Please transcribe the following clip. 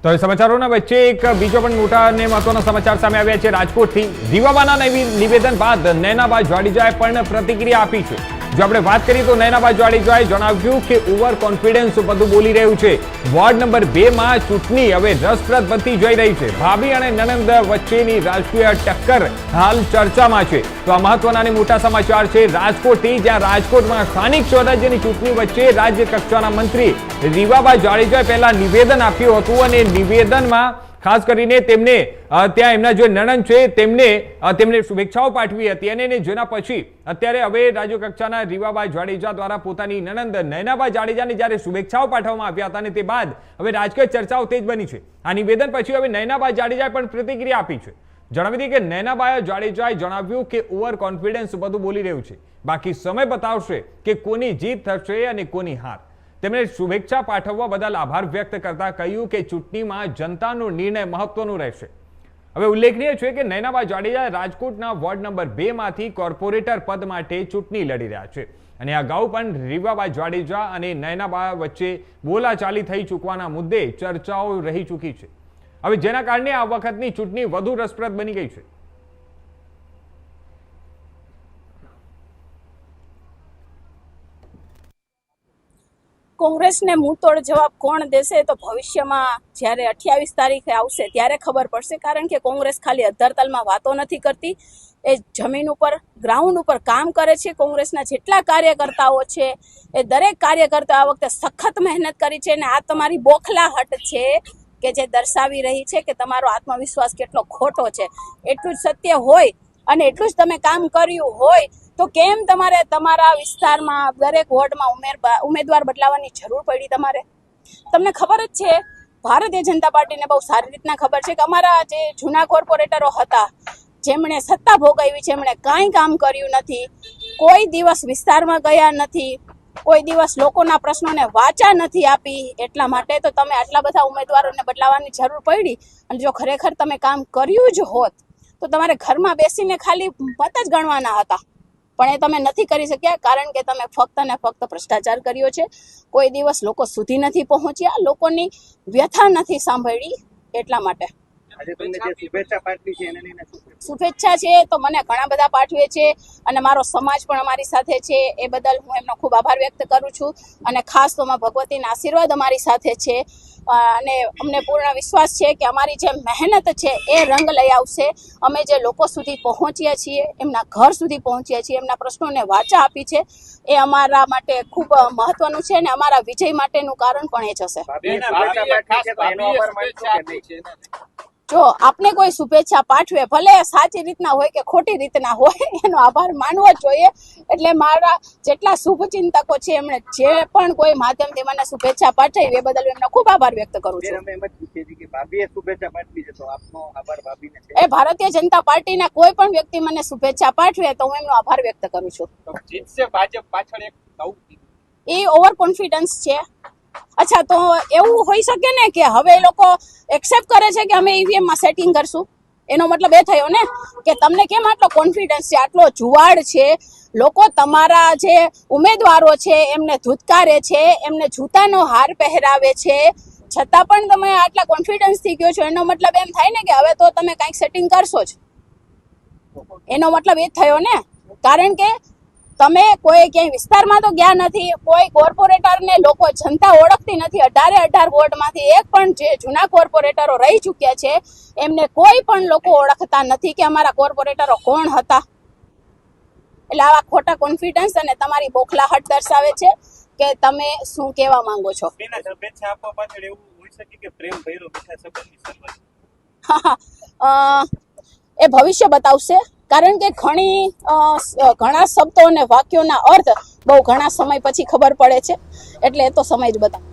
તો સમાચારોના વચ્ચે એક બીજો પણ મોટા અને મહત્વનો સમાચાર સામે આવ્યા છે રાજકોટથી। રીવાબાના નિવેદન બાદ નયનાબા જાડેજાએ પણ પ્રતિક્રિયા આપી છે। જો આપણે વાત કરીએ તો નયનાબા જાડેજાએ જણાવ્યું કે ઓવર કોન્ફિડન્સ બધું બોલી રહ્યું છે। વોર્ડ નંબર 2 માં ચૂંટણી હવે રસપ્રદ બનતી જઈ રહી છે। ભાભી અને નણંદ વચ્ચેની રાજકીય ટક્કર હાલ ચર્ચામાં છે। તો આ મહત્વના અને મોટા સમાચાર છે રાજકોટથી, જ્યાં રાજકોટમાં સ્થાનિક સ્વરાજ્યની ચૂંટણી વચ્ચે રાજ્ય કક્ષાના મંત્રી રીવાબા જાડેજાએ પહેલા નિવેદન આપ્યું હતું અને નિવેદનમાં ખાસ કરીને તેમને ત્યાં એમના જે નણંદ છે તેમને શુભેચ્છાઓ પાઠવી હતી અને જેના પછી અત્યારે હવે રાજ્ય કક્ષાના રીવાબા જાડેજા દ્વારા પોતાની નણંદ નયનાબા જાડેજાને જ્યારે શુભેચ્છાઓ પાઠવવામાં આવ્યા હતા અને તે બાદ હવે રાજકીય ચર્ચાઓ તેજ બની છે। આ નિવેદન પછી હવે નયનાબા જાડેજાએ પણ પ્રતિક્રિયા આપી છે। જણાવી દઈએ કે નયનાબા જાડેજાએ જણાવ્યું કે ઓવર કોન્ફિડન્સ બધું બોલી રહ્યું છે, બાકી સમય બતાવશે કે કોની જીત થશે અને કોની હાર। તેમણે શુભેચ્છા પાઠવવા બદલ આભાર વ્યક્ત કરતા કહ્યું કે ચૂંટણીમાં જનતાનો નિર્ણય મહત્વનો રહેશે। હવે ઉલ્લેખનીય છે કે નયનાબા જાડેજા રાજકોટના વોર્ડ નંબર 2 માંથી કોર્પોરેટર પદ માટે ચૂંટણી લડી રહ્યા છે અને અગાઉ પણ રીવાબા જાડેજા અને નયનાબા વચ્ચે બોલાચાલી થઈ ચૂકવાના મુદ્દે ચર્ચાઓ રહી ચૂકી છે। હવે જેના કારણે આ વખતની ચૂંટણી વધુ રસપ્રદ બની ગઈ છે। કોંગ્રેસને મુંહતોડ જવાબ કોણ દેશે તો ભવિષ્યમાં જ્યારે 28 તારીખે આવશે ત્યારે ખબર પડશે। કારણ કે કોંગ્રેસ ખાલી અધ્ધરતાલમાં વાતો નથી કરતી, એ જમીન ઉપર ગ્રાઉન્ડ ઉપર કામ કરે છે। કોંગ્રેસના જેટલા કાર્યકર્તાઓ છે એ દરેક કાર્યકર્તા આ વખતે સખત મહેનત કરી છે અને આ તમારી બોખલાહટ છે કે જે દર્શાવી રહી છે કે તમારો આત્મવિશ્વાસ કેટલો ખોટો છે। એટલું જ સત્ય હોય અને એટલું જ તમે કામ કર્યું હોય તો કેમ તમારે તમારા વિસ્તારમાં દરેક વોર્ડમાં ઉમેદવાર બદલાવાની જરૂર પડી? તમને ખબર જ છે, ભારતીય જનતા પાર્ટીને બહુ સારી રીતના ખબર છે કે અમારા જે જૂના કોર્પોરેટરો હતા જેમણે સત્તા ભોગવી છે એમણે કાંઈ કામ કર્યું નથી, કોઈ દિવસ વિસ્તારમાં ગયા નથી, કોઈ દિવસ લોકોના પ્રશ્નોને વાચા નથી આપી। એટલા માટે તો તમે આટલા બધા ઉમેદવારોને બદલાવાની જરૂર પડી। અને જો ખરેખર તમે કામ કર્યું જ હોત તો તમારે ઘરમાં બેસીને ખાલી મત જ ગણવાના હતા, પણ એ તમે નથી કરી શક્યા કારણ કે તમે ફક્ત ને ફક્ત ભ્રષ્ટાચાર કર્યો છે। કોઈ દિવસ લોકો સુધી નથી પહોંચ્યા, લોકોની વ્યથા નથી સાંભળી। એટલા માટે શુભેચ્છા છે તો મને ઘણા બધા પાઠવે છે અને મારો સમાજ પણ અમારી સાથે છે, એ બદલ હું એમનો ખૂબ આભાર વ્યક્ત કરું છું। અને ખાસ તો માં ભગવતીના આશીર્વાદ અમારી સાથે છે અને અમને પૂર્ણ વિશ્વાસ છે કે અમારી જે મહેનત છે એ રંગ લઈ આવશે। અમે જે લોકો સુધી પહોંચ્યા છીએ, એમના ઘર સુધી પહોંચ્યા છીએ, એમના પ્રશ્નોને વાચા આપી છે, એ અમારા માટે ખૂબ મહત્વનું છે અને અમારા વિજય માટેનું કારણ પણ એ જ હશે। જો આપને કોઈ શુભેચ્છા પાઠવે, ભલે સાચી રીતના હોય કે ખોટી રીતના હોય, એનો આભાર માનવો જ જોઈએ। એટલે મારા જેટલા શુભચિંતકો છે એમણે જે પણ કોઈ માધ્યમથી મને શુભેચ્છા પાઠવી એ બદલ એમનો ખૂબ આભાર વ્યક્ત કરું છું। એ ભારતીય જનતા પાર્ટીના કોઈ પણ વ્યક્તિ મને શુભેચ્છા પાઠવે તો હું એમનો આભાર વ્યક્ત કરું છું। એ ઓવર કોન્ફિડન્સ છે। અચ્છા, તો એવું હોઈ શકે ને કે હવે એ લોકો એક્સેપ્ટ કરે છે કે અમે ઈવીએમ માં સેટિંગ કરશું, એનો મતલબ એ થયો ને કે તમને કેમ આટલો કોન્ફિડન્સ છે, આટલો જુવાડ છે? લોકો તમારા જે ઉમેદવારો છે એમને ધૂતકારે છે, એમને જૂતાનો હાર પહેરાવે છે, છતાં પણ તમે આટલા કોન્ફિડન્સ થી ગયો છો, એનો મતલબ એમ થાય ને કે હવે તો તમે કંઈક સેટિંગ કરશો જ। એનો મતલબ એ જ થયો ને, કારણ કે તમે કોઈ ક્યાંય વિસ્તારમાં તો ગયા નથી, કોઈ કોર્પોરેટરને લોકો જનતા ઓળખતી નથી। 18 વોર્ડમાંથી એક પણ જે જૂના કોર્પોરેટરો રહી ચૂક્યા છે એમને કોઈ પણ લોકો ઓળખતા નથી કે અમારા કોર્પોરેટરો કોણ હતા। એટલે આવા ખોટા કોન્ફિડન્સ અને તમારી બોખલાહટ દર્શાવે છે કે તમે શું કહેવા માંગો છો। એ ભવિષ્ય બતાવશે, કારણ કે ઘણા શબ્દો અને વાક્યોના અર્થ બહુ ઘણા સમય પછી ખબર પડે છે, એટલે એ તો સમય જ બતાવે।